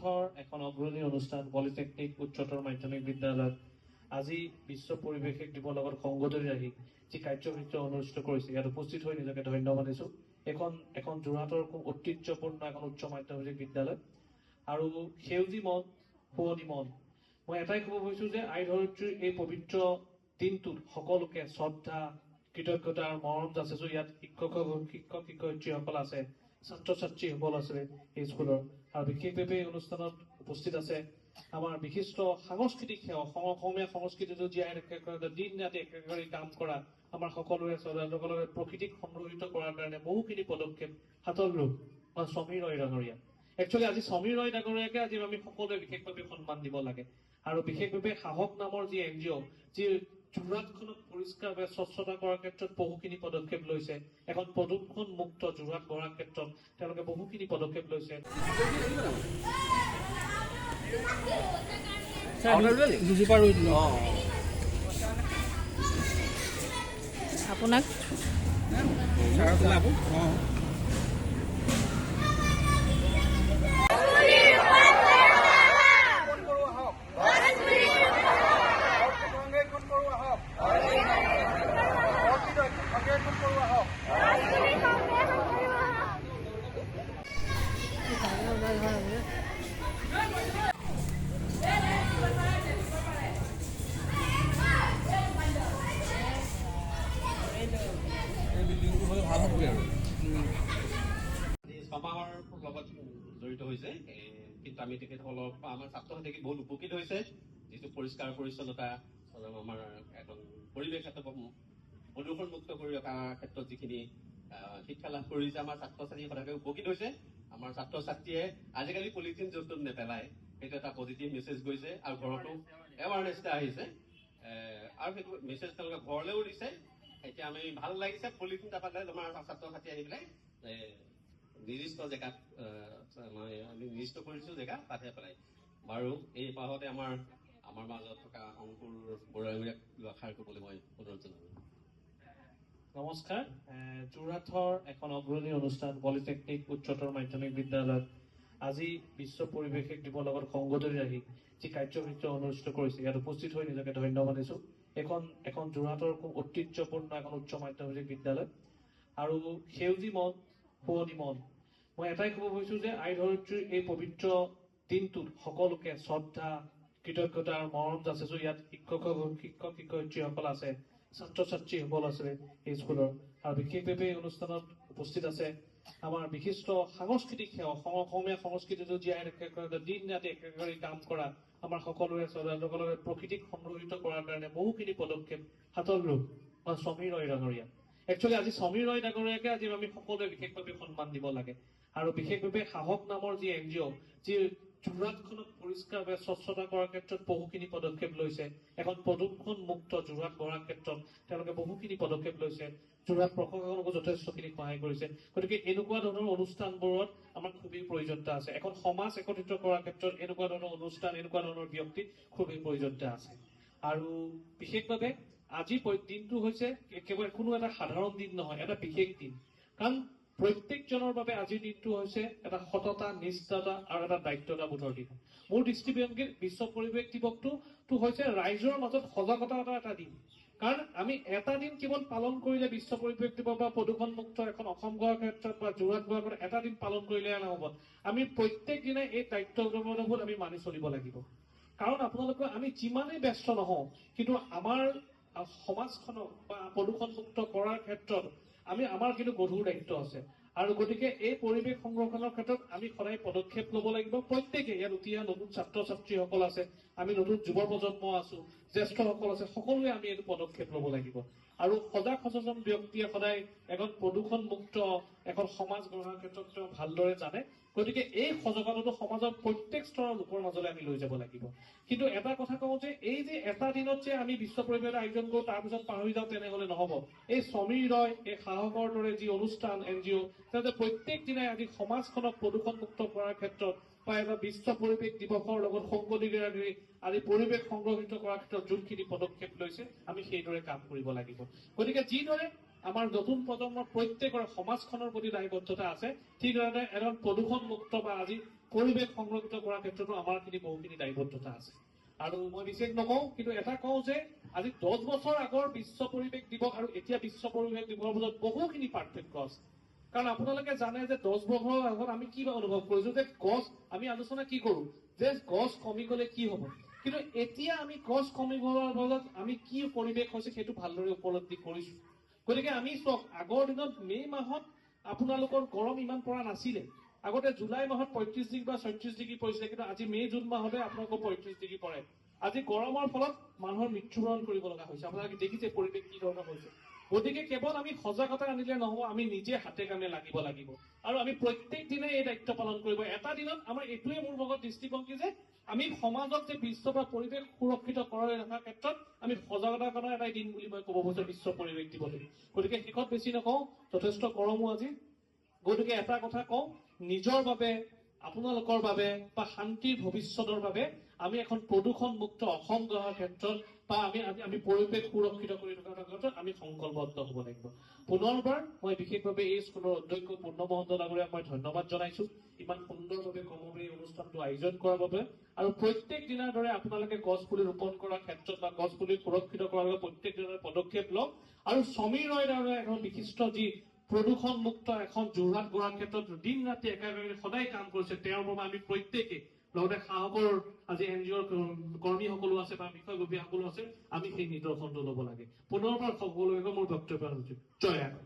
যোৰহাটৰ এখন অগ্ৰণী অনুষ্ঠান পলিটেকনিক উচ্চতৰ মাধ্যমিক বিদ্যালয়ত আজি বিশ্ব পৰিৱেশ দিৱসৰ লগত সংগতি ৰাখি যি কাৰ্যসূচী অনুষ্ঠিত কৰিছে ইয়াত উপস্থিত হৈ নিজকে ধন্য মানিছো। এখন যোৰহাটৰ খুব ঐতিহ্যপূৰ্ণ এখন উচ্চ মাধ্যমিক বিদ্যালয় আৰু সেউজী মন শুৱনি মন। মই এটাই ক'ব বিচাৰিছো যে আই ধৰিত্ৰীৰ এই পবিত্ৰ দিনটোত সকলোকে শ্ৰদ্ধা কৃতজ্ঞতা আৰু মৰম যাচিছো। ইয়াত শিক্ষক শিক্ষয়িত্ৰীসকল আছে, ছাত্ৰ ছাত্ৰীসকল আছে এই স্কুলৰ, আৰু বিশেষভাৱে এই অনুষ্ঠানত উপস্থিত আছে আমাৰ বিশিষ্ট সাংস্কৃতিক সেৱক, অসমীয়া সংস্কৃতিটো জীয়াই ৰাখিবলৈ দিন ৰাতি একেবাৰে কাম কৰা আমাৰ সকলোৰে প্ৰকৃতিক সংৰক্ষিত কৰাৰ কাৰণে বহুখিনি পদক্ষেপ হাতত লৈ সমীৰ ৰয় ডাঙৰীয়া। একচুৱেলি আজি সমীৰ ৰয় ডাঙৰীয়াকে আজি আমি সকলোৱে বিশেষভাৱে সন্মান দিব লাগে। আৰু বিশেষভাৱে সাহস নামৰ যি NGO, যি যোৰহাটখনক পৰিষ্কাৰভাৱে স্বচ্ছতা কৰাৰ ক্ষেত্ৰত বহুখিনি পদক্ষেপ লৈছে, এখন প্ৰদূষণ মুক্ত যোৰহাট গঢ়াৰ ক্ষেত্ৰত তেওঁলোকে বহুখিনি পদক্ষেপ লৈছে। আপোনাক সমাহৰ লগত জড়িত হৈছে, কিন্তু আমি তেখেতসকলৰ আমাৰ ছাত্ৰ ছাত্ৰী বহুত উপকৃত হৈছে। যিটো পৰিষ্কাৰ পৰিচ্ছন্নতা আমাৰ এখন পৰিৱেশ প্ৰদূষণ মুক্ত কৰি ৰখাৰ ক্ষেত্ৰত যিখিনি শিক্ষা লাভ কৰিছে আমাৰ ছাত্ৰ ছাত্ৰী সদায় উপকৃত হৈছে। আমাৰ ছাত্ৰ ছাত্ৰীয়ে আজিকালি পলিথিন য'ত ত'ত নেপেলায়, সেইটো এটা পজিটিভ মেছেজ গৈছে আৰু ঘৰতো এৱাৰনেছ এটা আহিছে আৰু সেইটো মেছেজ তেওঁলোকে ঘৰলৈও দিছে। এতিয়া আমি ভাল লাগিছে পলিথিন নাপালে আমাৰ ছাত্ৰ ছাত্ৰী আহি পেলাই নিৰ্দিষ্ট জেগাত আমি নিৰ্দিষ্ট কৰিছো জেগা তাতে পেলাই বাৰু। এই পাহতে আমাৰ মাজত থকা অংকুৰ বৰুৱাক আশাৰ কৰিবলৈ মই অনুৰোধ জনালো। নমস্কাৰ। যোৰহাটৰ এখন অগ্ৰণী অনুষ্ঠান পলিটেকনিক উচ্চতৰ মাধ্যমিক বিদ্যালয়ত আজি বিশ্ব পৰিৱেশ দিৱসৰ লগত সংগতি ৰাখি যি কাৰ্যসূচী অনুষ্ঠিত কৰিছে ইয়াত উপস্থিত হৈ নিজকে ধন্য মানিছো। এখন যোৰহাটৰ খুব ঐতিহ্যপূৰ্ণ এখন উচ্চ মাধ্যমিক বিদ্যালয় আৰু সেউজী মন শুৱনি মন। মই এটাই ক'ব বিচাৰিছো যে আই ধৰিত্ৰীৰ এই পবিত্ৰ দিনটোত সকলোকে শ্ৰদ্ধা কৃতজ্ঞতা আৰু মৰম যাচিছো। ইয়াত শিক্ষক শিক্ষয়িত্ৰীসকল আছে, ছাত্ৰ ছাত্ৰীসকল আছে এই স্কুলৰ, আৰু বিশেষভাৱে এই অনুষ্ঠানত উপস্থিত আছে আমাৰ বিশিষ্ট সাংস্কৃতিক সেৱক, অসমীয়া সংস্কৃতিটো জীয়াই ৰাখিবলৈ দিন ৰাতি একেবাৰে কাম কৰা আমাৰ সকলোৰে প্ৰকৃতিক সংৰক্ষিত কৰাৰ কাৰণে বহুখিনি পদক্ষেপ হাতত লৈ সমীৰ ৰয় ডাঙৰীয়া। একচুৱেলি আজি সমীৰ ৰয় ডাঙৰীয়াকে আজি আমি সকলোৱে বিশেষভাৱে সন্মান দিব লাগে। আৰু বিশেষভাৱে সাহস নামৰ যি NGO, যি যোৰহাটখনক পৰিষ্কাৰভাৱে স্বচ্ছতা কৰাৰ ক্ষেত্ৰত বহুখিনি পদক্ষেপ লৈছে, এখন প্ৰদূষণ মুক্ত যোৰহাট গঢ়াৰ ক্ষেত্ৰত তেওঁলোকে বহুখিনি পদক্ষেপ লৈছে। যোৰহাট প্ৰশাসনকো যথেষ্টখিনি সহায় কৰিছে। গতিকে এনেকুৱা ধৰণৰ অনুষ্ঠানবোৰত আমাৰ খুবেই প্ৰয়োজনীয়তা আছে। এখন সমাজ একত্ৰিত কৰাৰ ক্ষেত্ৰত এনেকুৱা ধৰণৰ অনুষ্ঠান, এনেকুৱা ধৰণৰ ব্যক্তি খুবেই প্ৰয়োজনীয়তা আছে। আৰু বিশেষভাৱে আজি দিনটো হৈছে একেবাৰে কোনো এটা সাধাৰণ দিন নহয়, এটা বিশেষ দিন। কাৰণ প্ৰত্যেকজনৰ বাবে আজিৰ দিনটো হৈছে এটা সততা, নিষ্ঠাতা আৰু এটা দায়িত্বতাবোধৰ দিন। মোৰ দৃষ্টিভংগীত বিশ্ব পৰিৱেশ দিৱসটো হৈছে ৰাইজৰ মাজত সজাগতাৰ এটা দিন। কাৰণ আমি এটা দিন কেৱল পালন কৰিলে বিশ্ব পৰিৱেশ দিৱস বা প্ৰদূষণ মুক্ত এখন অসম গঢ়াৰ ক্ষেত্ৰত বা যোৰহাট গঢ়াৰ ক্ষেত্ৰত এটা দিন পালন কৰিলে নহ'ব। আমি প্ৰত্যেক দিনাই এই দায়িত্ববোধ আমি মানি চলিব লাগিব। কাৰণ আপোনালোকে আমি যিমানেই ব্যস্ত নহওঁ, কিন্তু আমাৰ সমাজখনক বা প্ৰদূষণ মুক্ত কৰাৰ ক্ষেত্ৰত আমাৰ কিন্তু গধুৰ দায়িত্ব আছে। আৰু গতিকে এই পৰিৱেশ সংৰক্ষণৰ ক্ষেত্ৰত আমি সদায় পদক্ষেপ ল'ব লাগিব। প্ৰত্যেকে ইয়াত উঠি অহা নতুন ছাত্ৰ ছাত্ৰীসকল আছে, আমি নতুন যুৱ প্ৰজন্ম আছো, জ্যেষ্ঠসকল আছে, সকলোৱে আমি এইটো পদক্ষেপ ল'ব লাগিব। আৰু সজাগ সচেতন ব্যক্তিয়ে সদায় এখন প্ৰদূষণ মুক্ত এখন সমাজ গঢ়াৰ ক্ষেত্ৰত তেওঁ ভালদৰে জানে। গতিকে এই সজাগতাটো সমাজৰ প্ৰত্যেক স্তৰৰ লোকৰ মাজলৈ আমি লৈ যাব লাগিব। কিন্তু এটা কথা কওঁ যে এই যে এটা দিনত যে আমি বিশ্ব পৰিৱেশ আয়োজন কৰো তাৰপিছত পাহৰি যাওঁ তেনেহলে নহব। এই সমীৰ ৰয়, এই সাহসৰ দৰে যি অনুষ্ঠান NGO, যাতে প্ৰত্যেক দিনাই আজি সমাজখনক প্ৰদূষণ মুক্ত কৰাৰ ক্ষেত্ৰত বা এটা বিশ্ব পৰিৱেশ দিৱসৰ লগত সংগতি ৰাখি আজি পৰিৱেশ সংৰক্ষিত কৰাৰ ক্ষেত্ৰত যোনখিনি পদক্ষেপ লৈছে আমি সেইদৰে কাম কৰিব লাগিব। গতিকে যিদৰে আমাৰ নতুন প্ৰজন্মৰ প্ৰত্যেকৰে সমাজখনৰ প্ৰতি দায়বদ্ধতা আছে, ঠিক ধৰণে এজন প্ৰদূষণ মুক্ত বা আজি পৰিৱেশ সংৰক্ষিত কৰাৰ ক্ষেত্ৰতো আমাৰখিনি বহুখিনি দায়বদ্ধতা আছে আৰু মই বিশেষ নকওঁ কিন্তু এটা কওঁ যে আজি 10 বছৰ আগৰ বিশ্ব পৰিৱেশ দিৱস আৰু এতিয়া বিশ্ব পৰিৱেশ দিৱসৰ মাজত বহুখিনি পাৰ্থক্য আছে কাৰণ আপোনালোকে জানে যে 10 বছৰ আগত আমি কি অনুভৱ কৰিছো যে গছ আমি আলোচনা কি কৰো যে গছ কমি গলে কি হ'ব কিন্তু এতিয়া আমি গছ কমি গ'লৰ ফলত আমি কি পৰিৱেশ হৈছে সেইটো ভালদৰে উপলব্ধি কৰিছো গতিকে আমি চক আগৰ দিনত মে মাহত আপোনালোকৰ গৰম ইমান পৰা নাছিলে আগতে জুলাই মাহত 35 ডিগ্ৰী বা 36 ডিগ্ৰী পৰিছিলে কিন্তু আজি মে জুন মাহতে আপোনালোকৰ 35 ডিগ্ৰী পৰে আজি গৰমৰ ফলত মানুহৰ মৃত্যুবৰণ কৰিব লগা হৈছে আপোনালোকে দেখিছে পৰিৱেশ কি ধৰণৰ হৈছে গতিকে কেৱল আমি সজাগতা আনিলে নহব আমি নিজে হাতে কামে লাগিব আৰু আমি প্ৰত্যেক দিনে এই দায়িত্ব পালন কৰিব এটা দিনত আমাৰ এইটোৱে মোৰ লগত দৃষ্টিভংগী যে আমি সমাজত যে বিশ্ব বা পৰিৱেশ সুৰক্ষিত কৰাৰ ৰখাৰ ক্ষেত্ৰত আমি সজাগতা কৰাৰ এটাই দিন বুলি মই ক'ব বিচাৰো বিশ্ব পৰিৱেশ দিৱস গতিকে শেষত বেছি নকওঁ যথেষ্ট গৰমো আজি গতিকে এটা কথা কওঁ নিজৰ বাবে আপোনালোকৰ বাবে বা শান্তিৰ ভৱিষ্যতৰ বাবে আমি এখন প্ৰদূষণমুক্ত অসম গঢ়াৰ ক্ষেত্ৰত বা আমি পৰিৱেশ সুৰক্ষিত কৰি থকাৰ ক্ষেত্ৰত আমি সংকল্পবদ্ধ হ'ব লাগিব পুনৰবাৰ মই বিশেষভাৱে এই স্কুলৰ অধ্যক্ষ পূৰ্ণ মহন্ত ডাঙৰীয়াক মই ধন্যবাদ জনাইছো ইমান সুন্দৰভাৱে কমৰি অনুষ্ঠানটো আয়োজন কৰাৰ বাবে আৰু প্ৰত্যেক দিনাৰ দৰে আপোনালোকে গছ পুলি ৰোপণ কৰাৰ ক্ষেত্ৰত বা গছ পুলি সুৰক্ষিত কৰাৰ বাবে প্ৰত্যেক দিনৰ পদক্ষেপ লওক আৰু সমীৰ ৰয়ৰ দৰে এখন বিশিষ্ট যি প্ৰদূষণমুক্ত এখন যোৰহাট গঢ়াৰ ক্ষেত্ৰত দিন ৰাতি একেলগে সদায় কাম কৰিছে তেওঁৰ বাবে আমি প্ৰত্যেকে লগতে সাহসৰ আজি NGOৰ কৰ্মীসকলো আছে বা বিষয়ববীয়াসকলো আছে আমি সেই নিদৰ্শনটো ল'ব লাগে পুনৰবাৰ সকলোকে মোৰ বক্তব্য জয় আহক